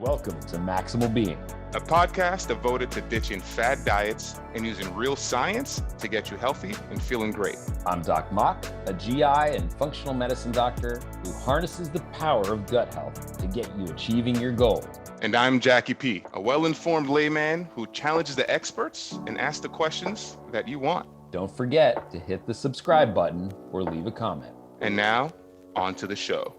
Welcome to Maximal Being, a podcast devoted to ditching fad diets and using real science to get you healthy and feeling great. I'm Doc Mock, a GI and functional medicine doctor who harnesses the power of gut health to get you achieving your goals. And I'm Jacky P, a well-informed layman who challenges the experts and asks the questions that you want. Don't forget to hit the subscribe button or leave a comment. And now, on to the show.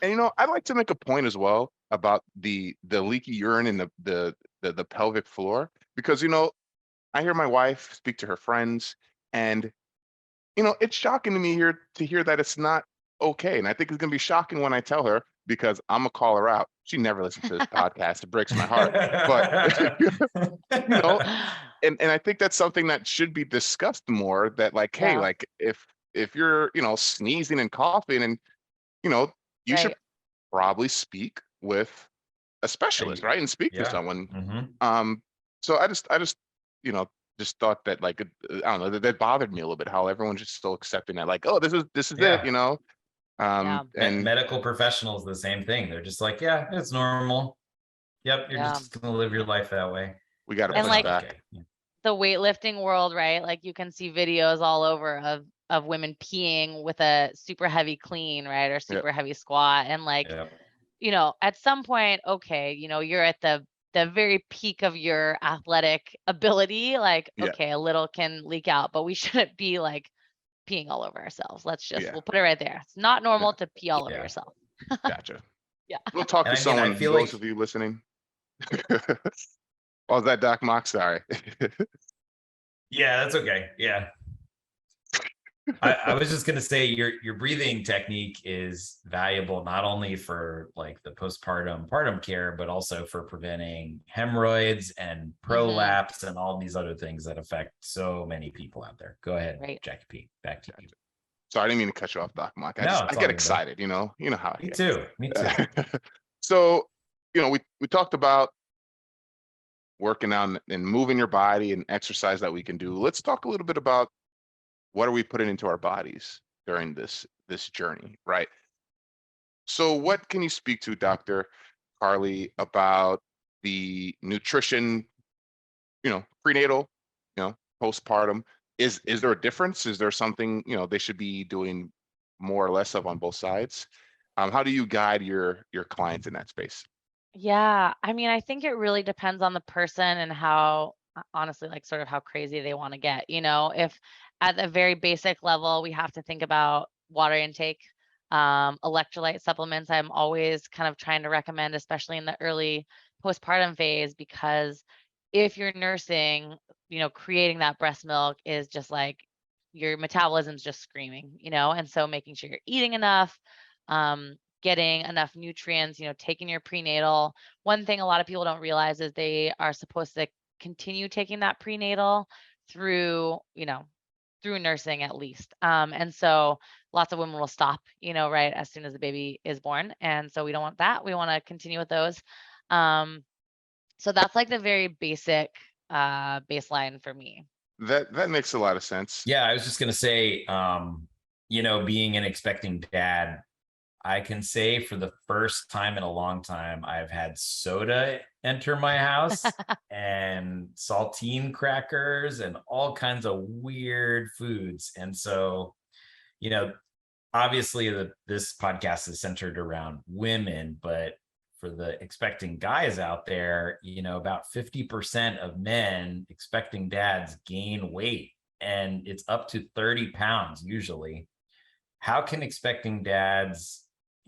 And I'd like to make a point as well about the leaky urine in the pelvic floor, because I hear my wife speak to her friends, and it's shocking to me to hear that it's not okay. And I think it's gonna be shocking when I tell her, because I'm gonna call her out. She never listens to this podcast. It breaks my heart. But and I think that's something that should be discussed more, that hey, if you're sneezing and coughing, and you should probably speak with a specialist, right? And speak to someone. Mm-hmm. So I just just thought that, I don't know, that bothered me a little bit, how everyone's just still accepting that, oh, this is it, And medical professionals, the same thing. They're just like, yeah, it's normal. Yep, you're just gonna live your life that way. We got to push back. Okay. The weightlifting world, right? You can see videos all over of women peeing with a super heavy clean, right? Or super heavy squat. And at some point, okay, you're at the very peak of your athletic ability. Okay, a little can leak out, but we shouldn't be peeing all over ourselves. We'll put it right there. It's not normal to pee all over yourself. Gotcha. Yeah. We'll talk to someone, those of you listening. Oh, is that Doc Mock? Sorry. Yeah, that's okay. Yeah. I was just going to say your breathing technique is valuable, not only for the postpartum care, but also for preventing hemorrhoids and prolapse and all these other things that affect so many people out there. Go ahead, Jacky P. Back to you. Sorry, I didn't mean to cut you off, Doc Mock. I get excited, you know how I get. Me too. So, we talked about working on and moving your body and exercise that we can do. Let's talk a little bit about what are we putting into our bodies during this journey, right? So what can you speak to, Dr. Karlie, about the nutrition, prenatal, postpartum? Is there a difference? Is there something, they should be doing more or less of on both sides? How do you guide your clients in that space? Yeah. I think it really depends on the person and how, honestly, sort of how crazy they want to get. If at the very basic level, we have to think about water intake, electrolyte supplements. I'm always kind of trying to recommend, especially in the early postpartum phase, because if you're nursing, creating that breast milk is just your metabolism's just screaming, and so making sure you're eating enough, getting enough nutrients, taking your prenatal. One thing a lot of people don't realize is they are supposed to continue taking that prenatal through nursing at least. And so lots of women will stop, right as soon as the baby is born. And so we don't want that. We want to continue with those. So that's the very basic baseline for me. That makes a lot of sense. Yeah, I was just gonna say, being an expecting dad, I can say for the first time in a long time, I've had soda enter my house and saltine crackers and all kinds of weird foods. And so, obviously this podcast is centered around women, but for the expecting guys out there, about 50% of men expecting dads gain weight, and it's up to 30 pounds usually. How can expecting dads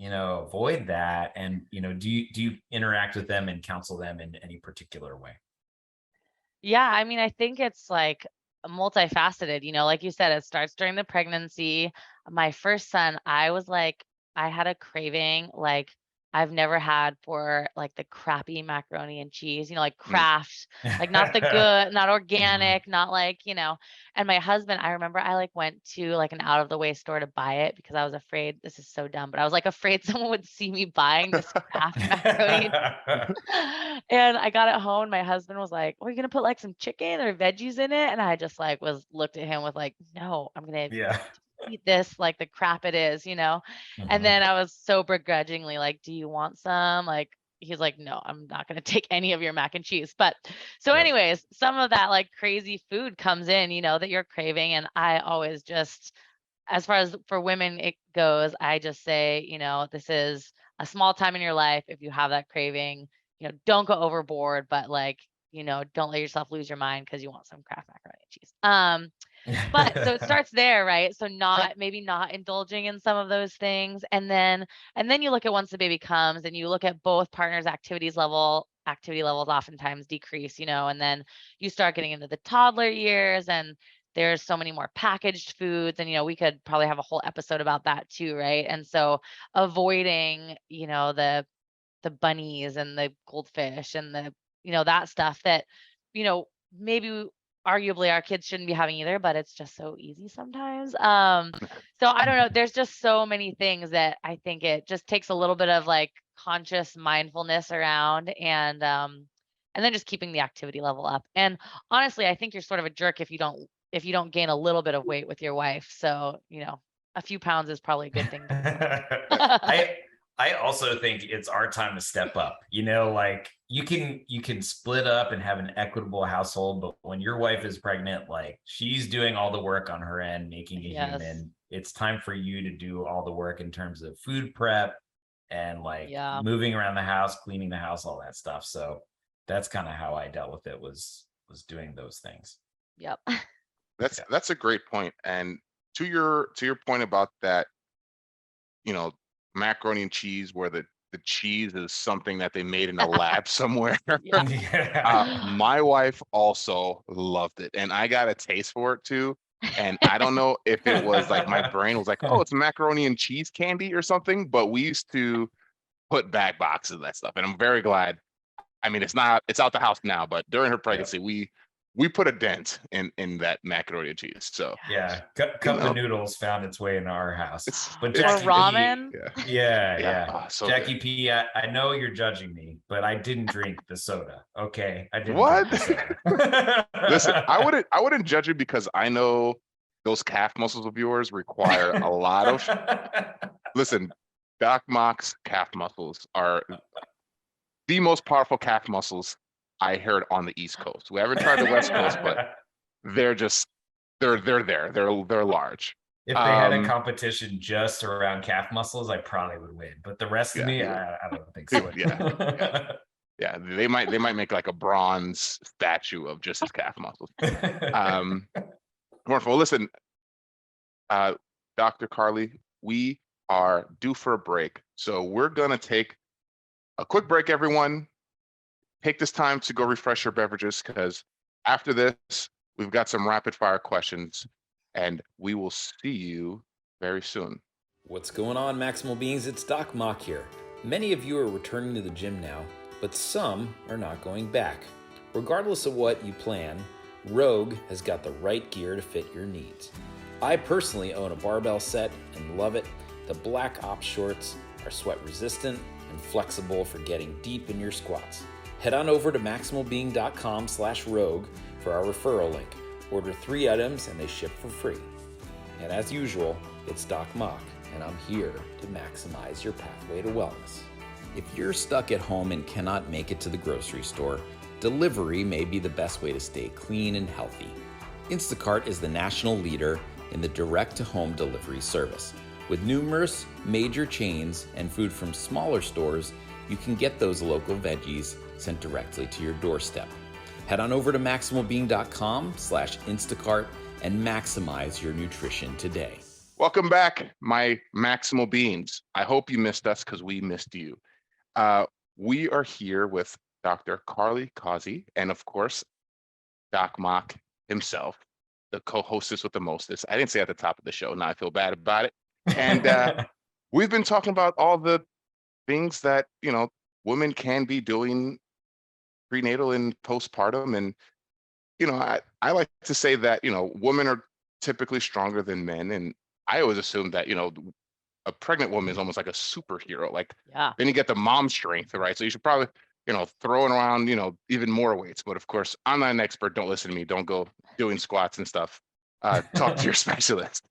avoid that? And, do you interact with them and counsel them in any particular way? Yeah. I think it's multifaceted, like you said, it starts during the pregnancy. My first son, I had a craving I've never had for the crappy macaroni and cheese, Kraft, not the good, not organic, not and my husband, I remember I went to an out of the way store to buy it because I was afraid, this is so dumb, but I was afraid someone would see me buying this Kraft macaroni. And I got it home and my husband was like, "Are you going to put some chicken or veggies in it?" And I just looked at him with "No, I'm going to eat this the crap it is, And then I was so begrudgingly do you want some? he's like, no, I'm not going to take any of your mac and cheese. But so Yeah. anyways, some of that like crazy food comes in, that you're craving. And I always just, as far as for women it goes, I just say, this is a small time in your life. If you have that craving, don't go overboard, but like, don't let yourself lose your mind because you want some Kraft macaroni and cheese. But so it starts there, right? So maybe not indulging in some of those things. And then you look at once the baby comes and you look at both partners' activity levels oftentimes decrease, and then you start getting into the toddler years and there's so many more packaged foods. And, we could probably have a whole episode about that too, right? And so avoiding, the bunnies and the goldfish and the, that stuff that, maybe arguably our kids shouldn't be having either, but it's just so easy sometimes. So I don't know. There's just so many things that I think it just takes a little bit of like conscious mindfulness around and then just keeping the activity level up. And honestly, I think you're sort of a jerk if you don't gain a little bit of weight with your wife. So, a few pounds is probably a good thing. I also think it's our time to step up. Like you can split up and have an equitable household, but when your wife is pregnant, like she's doing all the work on her end, making a human. It's time for you to do all the work in terms of food prep and like moving around the house, cleaning the house, all that stuff. So that's kind of how I dealt with it was doing those things. Yep. That's a great point. And to your point about that, macaroni and cheese where the cheese is something that they made in a lab somewhere. My wife also loved it and I got a taste for it too. And I don't know if it was like my brain was like, oh, it's macaroni and cheese candy or something, but we used to put back boxes of that stuff. And I'm very glad. I mean, it's out the house now, but during her pregnancy, we put a dent in that macaroni and cheese. So cup of noodles found its way into our house. But Jackie ramen. So Jacky P, I know you're judging me, but I didn't drink the soda. Okay, I didn't. What? Drink the soda. Listen, I wouldn't judge you because I know those calf muscles of yours require a lot of. Listen, Doc Mock's calf muscles are the most powerful calf muscles I heard on the East Coast. We haven't tried the West Coast, but they're there. They're large. If they had a competition just around calf muscles, I probably would win. But the rest of me, I don't think so. Yeah. They might make like a bronze statue of just his calf muscles. Wonderful. Listen, Dr. Karlie, we are due for a break, so we're gonna take a quick break, everyone. Take this time to go refresh your beverages because after this, we've got some rapid fire questions and we will see you very soon. What's going on, Maximal Beings? It's Doc Mock here. Many of you are returning to the gym now, but some are not going back. Regardless of what you plan, Rogue has got the right gear to fit your needs. I personally own a barbell set and love it. The Black Ops shorts are sweat resistant and flexible for getting deep in your squats. Head on over to maximalbeing.com/rogue for our referral link. Order 3 items and they ship for free. And as usual, it's Doc Mock, and I'm here to maximize your pathway to wellness. If you're stuck at home and cannot make it to the grocery store, delivery may be the best way to stay clean and healthy. Instacart is the national leader in the direct-to-home delivery service. With numerous major chains and food from smaller stores, you can get those local veggies sent directly to your doorstep. Head on over to maximalbeing.com/Instacart and maximize your nutrition today. Welcome back, my Maximal Beings. I hope you missed us because we missed you. We are here with Dr. Karlie Causey and, of course, Doc Mock himself, the co-hostess with the mostest. I didn't say at the top of the show. Now I feel bad about it. And we've been talking about all the things that, women can be doing prenatal and postpartum. And, I like to say that, women are typically stronger than men. And I always assume that, a pregnant woman is almost like a superhero. Like, then you get the mom strength, right? So you should probably, throwing around, even more weights. But of course, I'm not an expert. Don't listen to me. Don't go doing squats and stuff. Talk to your specialist.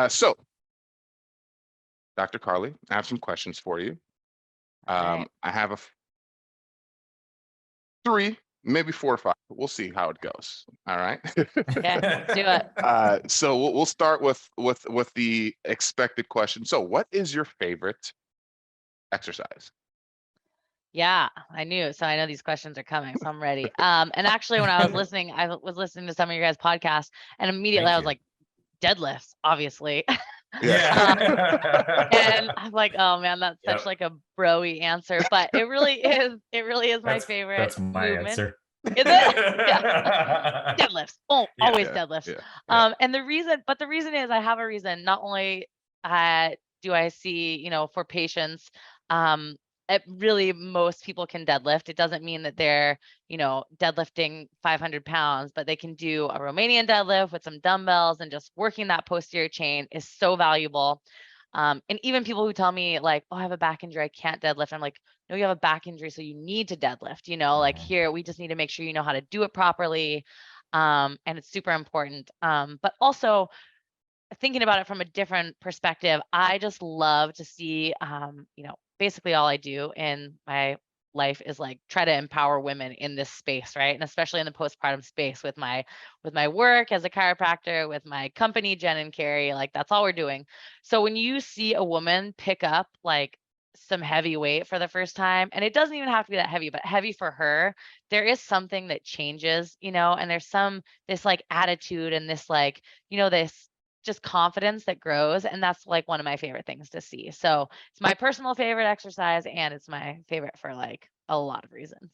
So, Dr. Karlie, I have some questions for you. Right. I have 3, maybe 4 or 5. We'll see how it goes. All right. Okay, let's do it. So we'll start with the expected question. So, what is your favorite exercise? Yeah, I knew. So I know these questions are coming, so I'm ready. And actually, when I was listening to some of your guys' podcasts, and immediately Thank I was you. like, deadlifts, obviously. Yeah. And I'm like, oh man, that's such Yep. like a broy answer, but it really is my favorite That's my movement. answer. Is it? Yeah. Deadlifts. Oh, Yeah. always Yeah, deadlifts. yeah. And the reason is I have a reason. Not only do I see, for patients, really most people can deadlift. It doesn't mean that they're, deadlifting 500 pounds, but they can do a Romanian deadlift with some dumbbells, and just working that posterior chain is so valuable. And even people who tell me like, oh, I have a back injury, I can't deadlift. I'm like, no, you have a back injury, so you need to deadlift, like here, we just need to make sure you know how to do it properly. And it's super important. But also thinking about it from a different perspective, I just love to see, basically all I do in my life is like try to empower women in this space, right? And especially in the postpartum space with my work as a chiropractor, with my company, Jen Keri, like that's all we're doing. So when you see a woman pick up like some heavy weight for the first time, and it doesn't even have to be that heavy, but heavy for her, there is something that changes, and there's this like attitude and this like, this just confidence that grows. And that's like one of my favorite things to see. So it's my personal favorite exercise, and it's my favorite for like a lot of reasons.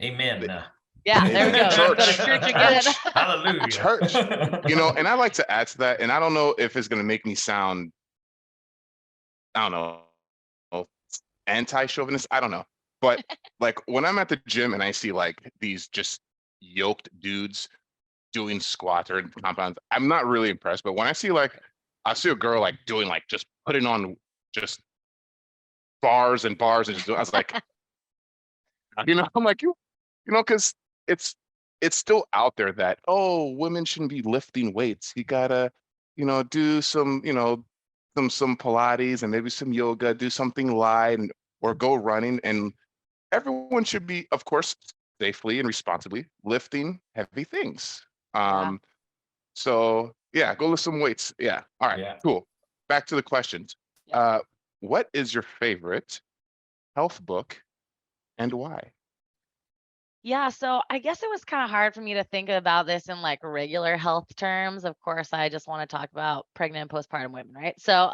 Amen. Yeah, there we go. Church. Go to church again. Hallelujah. Church. And I like to add to that, and I don't know if it's going to make me sound, I don't know, anti-chauvinist. I don't know. But like when I'm at the gym and I see like these just yoked dudes doing squats or compounds, I'm not really impressed. But when I see a girl like doing like just putting on just bars and bars and just doing, I was like, I'm like, because it's still out there that, oh, women shouldn't be lifting weights. You gotta, do some, some Pilates and maybe some yoga, do something light, or go running. And everyone should be, of course, safely and responsibly lifting heavy things. Yeah. So yeah, go lift some weights. Yeah. All right, Yeah. cool. Back to the questions. What is your favorite health book and why? Yeah, so I guess it was kind of hard for me to think about this in like regular health terms. Of course, I just want to talk about pregnant and postpartum women, right? So,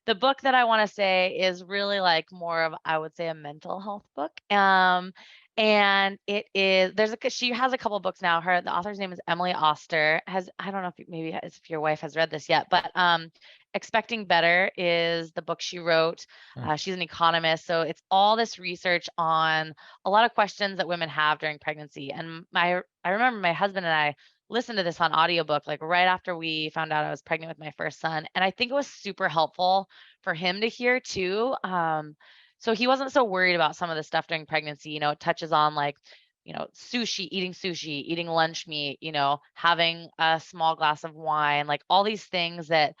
the book that I want to say is really like more of, I would say, a mental health book. And it is she has a couple books now. The author's name is Emily Oster. I don't know if your wife has read this yet, but Expecting Better is the book she wrote. She's an economist, so it's all this research on a lot of questions that women have during pregnancy. And I remember my husband and I listened to this on audiobook like right after we found out I was pregnant with my first son, and I think it was super helpful for him to hear too. So he wasn't so worried about some of the stuff during pregnancy. It touches on like, sushi, eating lunch meat, having a small glass of wine, like all these things that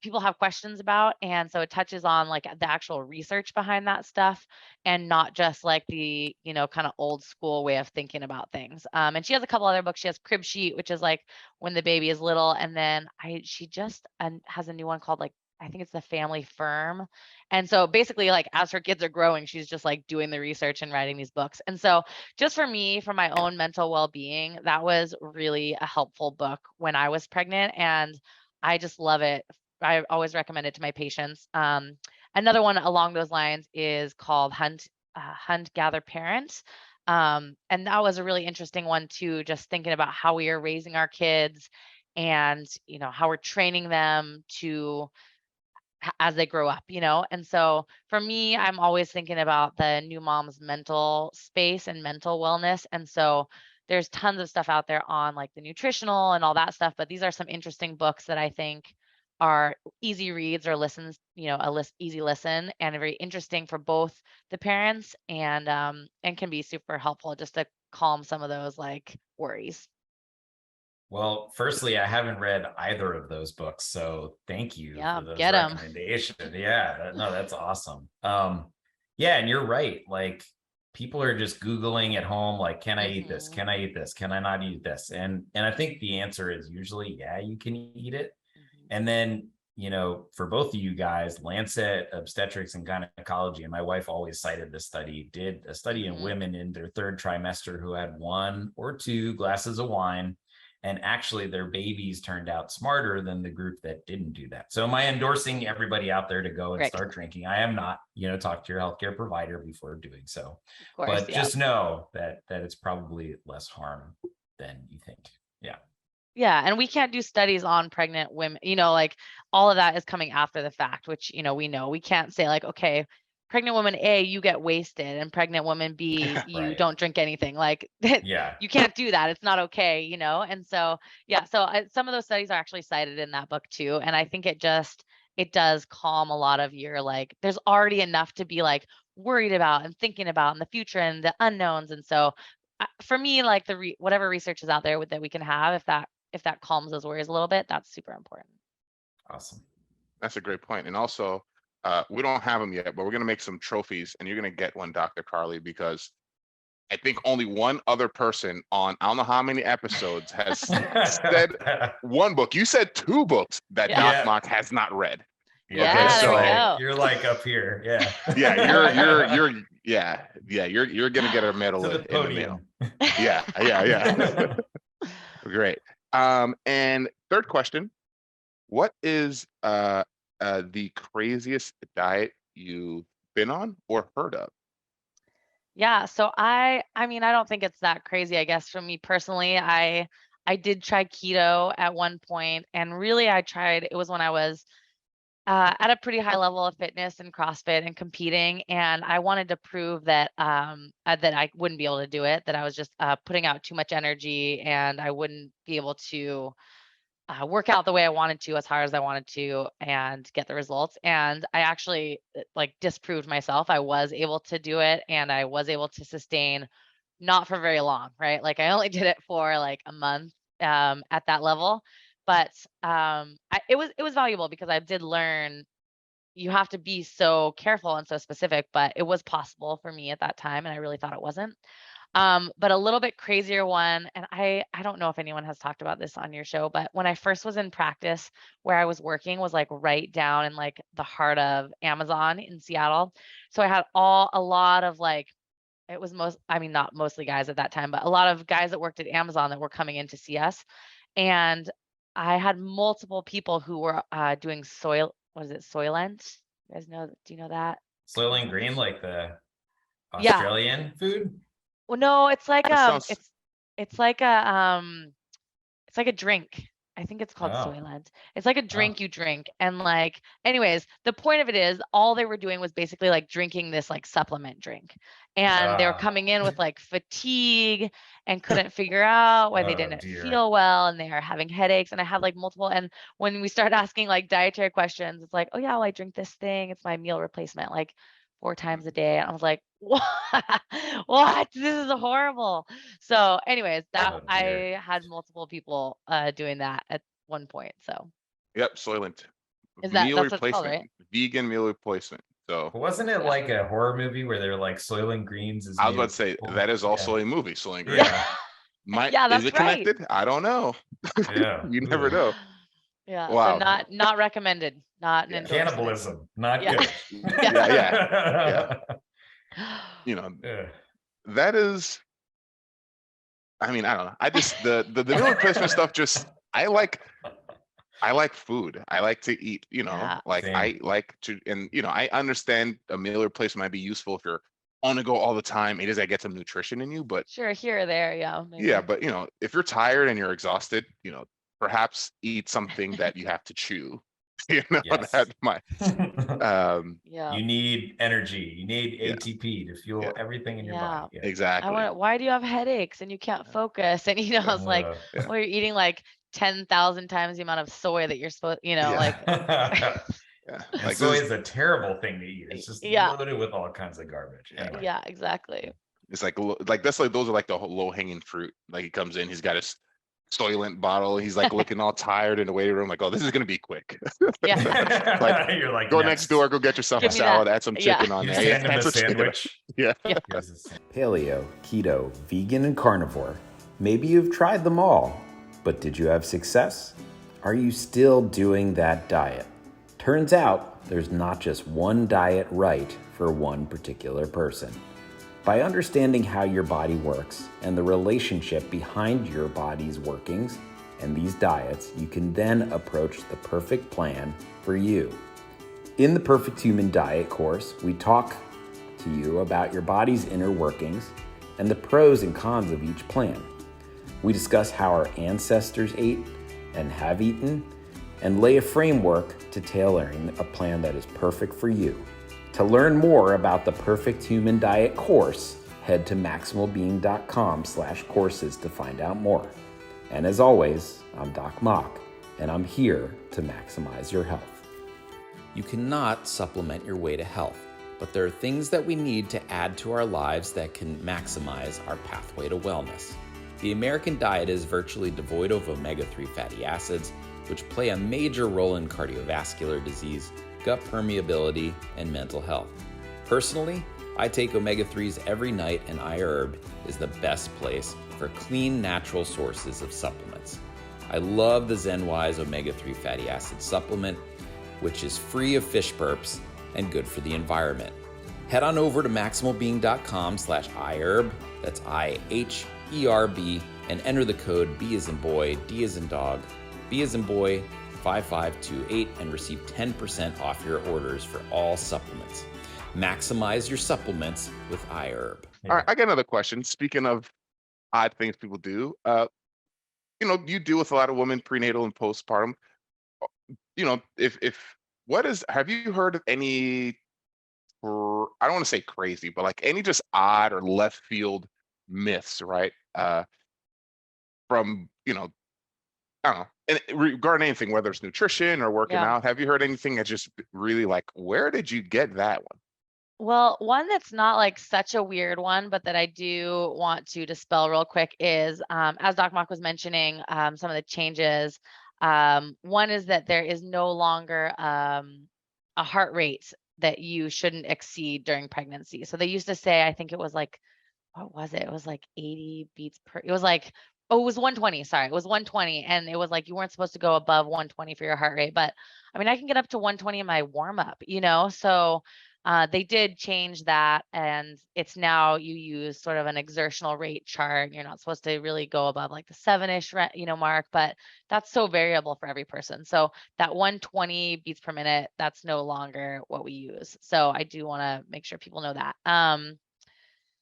people have questions about. And so it touches on like the actual research behind that stuff, and not just like the, kind of old school way of thinking about things. And she has a couple other books. She has Crib Sheet, which is like when the baby is little. And then she just has a new one called like, I think it's The Family Firm. And so basically like as her kids are growing, she's just like doing the research and writing these books. And so just for me, for my own mental well-being, that was really a helpful book when I was pregnant. And I just love it. I always recommend it to my patients. Another one along those lines is called Hunt, Gather, Parent. And that was a really interesting one too, just thinking about how we are raising our kids, and, how we're training them to as they grow up, And so for me, I'm always thinking about the new mom's mental space and mental wellness. And so there's tons of stuff out there on like the nutritional and all that stuff, but these are some interesting books that I think are easy reads or listens, easy listen, and very interesting for both the parents, and can be super helpful just to calm some of those like worries. Well, firstly, I haven't read either of those books, so thank you Yeah, for those get 'em. recommendations. Yeah, that's awesome. Yeah, and you're right. Like people are just Googling at home, like, can I eat this? Can I eat this? Can I not eat this? And I think the answer is usually, yeah, you can eat it. And then, you know, for both of you guys, Lancet Obstetrics and Gynecology, and my wife always cited this study, did a study in women in their third trimester who had 1 or 2 glasses of wine. And actually their babies turned out smarter than the group that didn't do that. So am I endorsing everybody out there to go and start drinking? I am not. You know, talk to your healthcare provider before doing so. Of course, but just know that it's probably less harm than you think. Yeah. Yeah. And we can't do studies on pregnant women, you know, like all of that is coming after the fact, which, you know, we can't say like, okay, pregnant woman A, you get wasted, and pregnant woman B, you don't drink anything. Like you can't do that. It's not okay, you know? And so, yeah, so some of those studies are actually cited in that book too. And I think it does calm a lot of your, like, there's already enough to be like worried about and thinking about in the future and the unknowns. And so for me, like whatever research is out there that we can have, if that calms those worries a little bit, that's super important. Awesome. That's a great point. And also, we don't have them yet, but we're going to make some trophies, and you're going to get one, Dr. Karlie, because I think only one other person on I don't know how many episodes has said one book. You said 2 books that Doc Mock has not read. Yeah, okay, there we go. You're like up here. Yeah. You're going to get a medal to the in the podium. mail. Yeah. Great. And third question, what is the craziest diet you've been on or heard of? Yeah, so I mean, I don't think it's that crazy, I guess. For me personally, I did try keto at one point, and really it was when I was at a pretty high level of fitness and CrossFit and competing, and I wanted to prove that that I wouldn't be able to do it, that I was just putting out too much energy and I wouldn't be able to work out the way I wanted to, as hard as I wanted to, and get the results. And I actually like disproved myself. I was able to do it, and I was able to sustain, not for very long, right? Like I only did it for like a month at that level, but it was valuable because I did learn you have to be so careful and so specific, but it was possible for me at that time, and I really thought it wasn't. But a little bit crazier one, and I don't know if anyone has talked about this on your show, but when I first was in practice, where I was working was like right down in like the heart of Amazon in Seattle. So I had a lot of like, it was not mostly guys at that time, but a lot of guys that worked at Amazon that were coming in to see us. And I had multiple people who were doing Soylent? You guys know, do you know that? Soylent Green, like the Australian food? Well, no, it's like sounds... it's like a drink. I think it's called Soylent. It's like a drink you drink. And like, anyways, the point of it is all they were doing was basically like drinking this like supplement drink. And they were coming in with like fatigue and couldn't figure out why they didn't feel well, and they are having headaches. And I had like multiple, and when we started asking like dietary questions, it's like, oh yeah, well, I drink this thing. It's my meal replacement, like 4 times a day. And I was like, what? This is horrible. So anyways, I had multiple people doing that at one point. So yep, Soylent. That's meal what it's replacement, called, right? Vegan meal replacement. So wasn't it like a horror movie where they're like Soylent Greens is I was about to say that is also a movie, Soylent Green. That's is it connected? Right. I don't know. You never know. Yeah. Wow. So not recommended. Not an cannibalism. Not good. Yeah. You know, that is, I mean, I don't know. I just the meal replacement stuff, just I like food. I like to eat, you know, same. I like to, and you know, I understand a meal replacement might be useful if you're on the go all the time. It is, I get some nutrition in you, but sure, here or there, maybe. Yeah, but you know, if you're tired and you're exhausted, you know, perhaps eat something that you have to chew. You know, that might. You need energy. You need ATP to fuel everything in your body. Exactly. Why do you have headaches and you can't focus? And you know, it's like, well, you're eating like 10,000 times the amount of soy that you're supposed, you know, like. Like soy is a terrible thing to eat. It's just loaded with all kinds of garbage. Anyway. Yeah, exactly. It's like that's like those are like the low hanging fruit. Like he comes in, he's got his Soylent bottle. He's like looking all tired in the waiting room, like, oh, this is gonna be quick. Yeah. Like, You're like, go next door, go get yourself a Give me salad, that. add some Yeah. chicken on you there. just Yeah, hand him a add some chicken. sandwich. Yeah. Here's a sandwich. Paleo, keto, vegan, and carnivore. Maybe you've tried them all, but did you have success? Are you still doing that diet? Turns out there's not just one diet right for one particular person. By understanding how your body works and the relationship behind your body's workings and these diets, you can then approach the perfect plan for you. In the Perfect Human Diet course, we talk to you about your body's inner workings and the pros and cons of each plan. We discuss how our ancestors ate and have eaten, and lay a framework to tailoring a plan that is perfect for you. To learn more about the Perfect Human Diet course, head to maximalbeing.com/courses to find out more. And as always, I'm Doc Mock, and I'm here to maximize your health. You cannot supplement your way to health, but there are things that we need to add to our lives that can maximize our pathway to wellness. The American diet is virtually devoid of omega-3 fatty acids, which play a major role in cardiovascular disease, gut permeability, and mental health. Personally, I take omega-3s every night, and iHerb is the best place for clean, natural sources of supplements. I love the ZenWise omega-3 fatty acid supplement, which is free of fish burps and good for the environment. Head on over to maximalbeing.com/iHerb, that's IHERB, and enter the code B as in boy, D as in dog, B as in boy, 5528, and receive 10% off your orders for all supplements. Maximize your supplements with iHerb. All right, I got another question. Speaking of odd things people do, you deal with a lot of women prenatal and postpartum. Have you heard of any, I don't want to say crazy, but like any just odd or left field myths, right? From, I don't know, and regarding anything, whether it's nutrition or working Yeah. out, have you heard anything that's just really like, where did you get that one? Well, one that's not like such a weird one, but that I do want to dispel real quick is, as Doc Mock was mentioning, some of the changes. One is that there is no longer a heart rate that you shouldn't exceed during pregnancy. So they used to say, I think it was like, what was it? It was like 80 beats per, it was like, oh, it was 120. Sorry, it was 120. And it was like, you weren't supposed to go above 120 for your heart rate. But I mean, I can get up to 120 in my warm up, So they did change that. And it's now you use sort of an exertional rate chart. You're not supposed to really go above like the 7-ish, mark, but that's so variable for every person. So that 120 beats per minute, that's no longer what we use. So I do want to make sure people know that.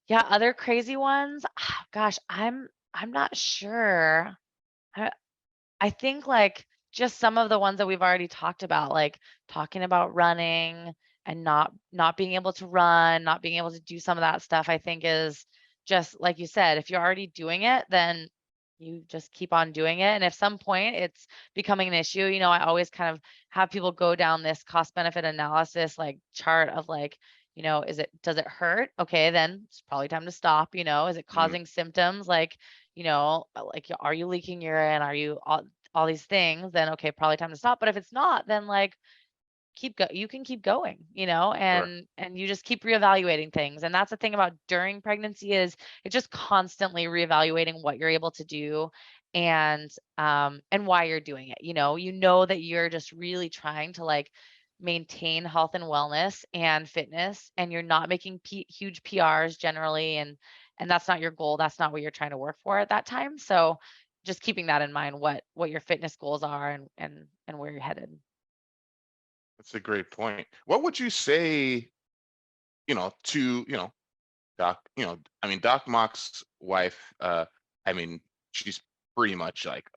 Yeah, other crazy ones. Gosh, I'm not sure. I think like just some of the ones that we've already talked about, like talking about running and not being able to run, not being able to do some of that stuff, I think is just like you said, if you're already doing it, then you just keep on doing it. And if some point it's becoming an issue, I always kind of have people go down this cost benefit analysis like chart of like, does it hurt? Okay, then it's probably time to stop. Is it causing symptoms like, like are you leaking urine? Are you all these things? Then okay, probably time to stop. But if it's not, then like you can keep going, Sure. and you just keep reevaluating things. And that's the thing about during pregnancy is it's just constantly reevaluating what you're able to do and why you're doing it. That you're just really trying to like maintain health and wellness and fitness, and you're not making huge PRs generally, and that's not your goal. That's not what you're trying to work for at that time. So just keeping that in mind, what your fitness goals are and where you're headed. That's a great point. What would you say, to, Doc, Doc Mock's wife, she's pretty much like,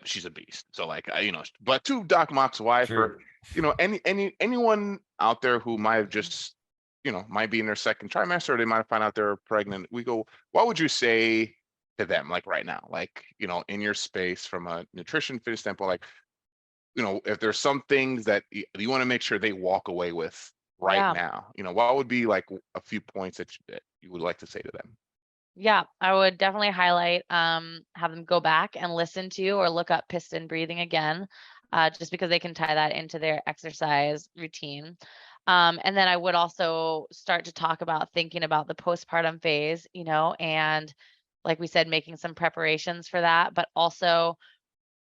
she's a beast. So like, but to Doc Mock's wife, Sure. or, anyone out there who might have just, might be in their second trimester, or they might find out they're pregnant. What would you say to them, like right now, like, in your space from a nutrition fitness standpoint, like, if there's some things that you want to make sure they walk away with right Yeah. now, what would be like a few points that you would like to say to them? Yeah, I would definitely highlight have them go back and listen to or look up piston breathing again, just because they can tie that into their exercise routine. And then I would also start to talk about thinking about the postpartum phase, and like we said, making some preparations for that, but also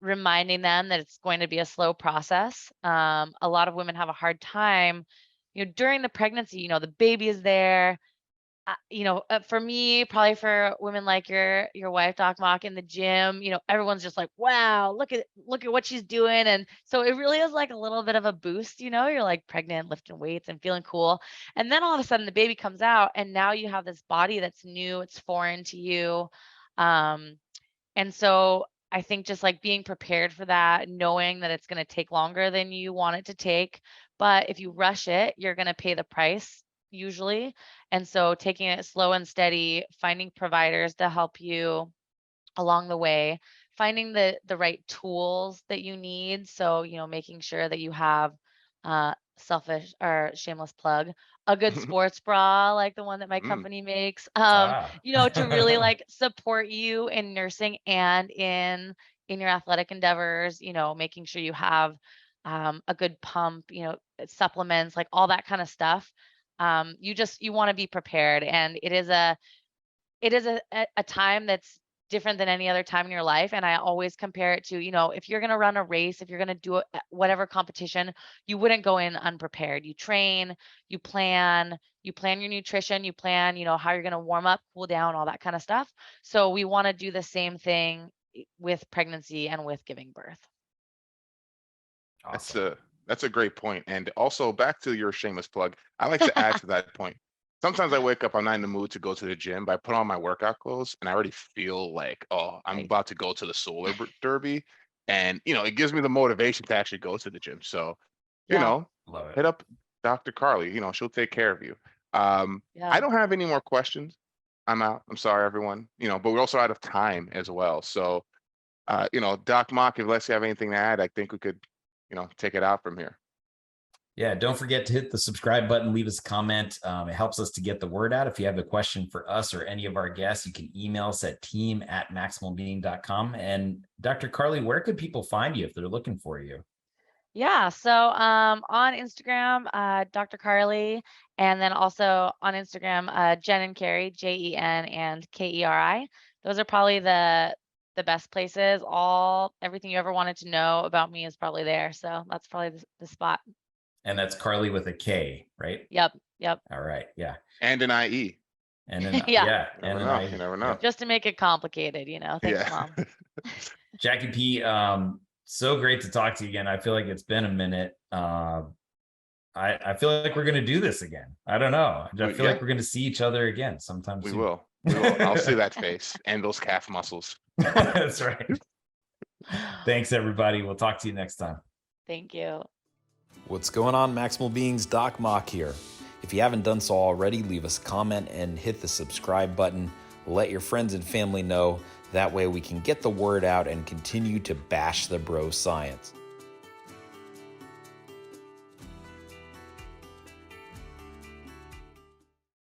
reminding them that it's going to be a slow process. A lot of women have a hard time, during the pregnancy, the baby is there. For me, probably for women like your wife, Doc Mock, in the gym, everyone's just like, wow, look at what she's doing. And so it really is like a little bit of a boost, you're like pregnant, lifting weights and feeling cool. And then all of a sudden the baby comes out and now you have this body that's new, it's foreign to you. Um, and so I think just like being prepared for that, knowing that it's going to take longer than you want it to take. But if you rush it, you're going to pay the price usually. And so taking it slow and steady, finding providers to help you along the way, finding the right tools that you need. So, making sure that you have selfish or shameless plug, a good sports bra like the one that my Mm. company makes, Ah. to really like support you in nursing and in your athletic endeavors, making sure you have a good pump, supplements, like all that kind of stuff. You want to be prepared, and it is a time that's different than any other time in your life. And I always compare it to, if you're going to run a race, if you're going to do whatever competition, you wouldn't go in unprepared. You train, you plan your nutrition, you plan, how you're going to warm up, cool down, all that kind of stuff. So we want to do the same thing with pregnancy and with giving birth. Awesome. That's a great point. And also back to your shameless plug, I like to add to that point. Sometimes I wake up, I'm not in the mood to go to the gym, but I put on my workout clothes and I already feel like, oh, I'm Right. about to go to the solar derby. And, it gives me the motivation to actually go to the gym. So, Yeah. Love it. hit up Dr. Carlie, she'll take care of you. I Yeah. don't have any more questions. I'm out. I'm sorry, everyone, but we're also out of time as well. So, Doc Mock, unless you have anything to add, I think we could, take it out from here. Yeah, don't forget to hit the subscribe button, leave us a comment. It helps us to get the word out. If you have a question for us or any of our guests, you can email us at team@maximalbeing.com. And Dr. Carlie, where could people find you if they're looking for you? Yeah. So on Instagram, Dr. Karlie, and then also on Instagram, Jen Keri, Jen and Keri. Those are probably the best places. Everything you ever wanted to know about me is probably there. So that's probably the spot. And that's Carlie with a K, right? Yep. All right. Yeah. And an IE. And then, Yeah. yeah. You And never then know. I, You never know. yep. Just to make it complicated, Thanks, Yeah. Mom. Jacky P, so great to talk to you again. I feel like it's been a minute. I feel like we're going to do this again. I don't know. I feel like we're going to see each other again sometime We soon. will. We will. I'll see that face and those calf muscles. That's right. Thanks, everybody. We'll talk to you next time. Thank you. What's going on, Maximal Beings? Doc Mock here. If you haven't done so already, leave us a comment and hit the subscribe button. Let your friends and family know. That way we can get the word out and continue to bash the bro science.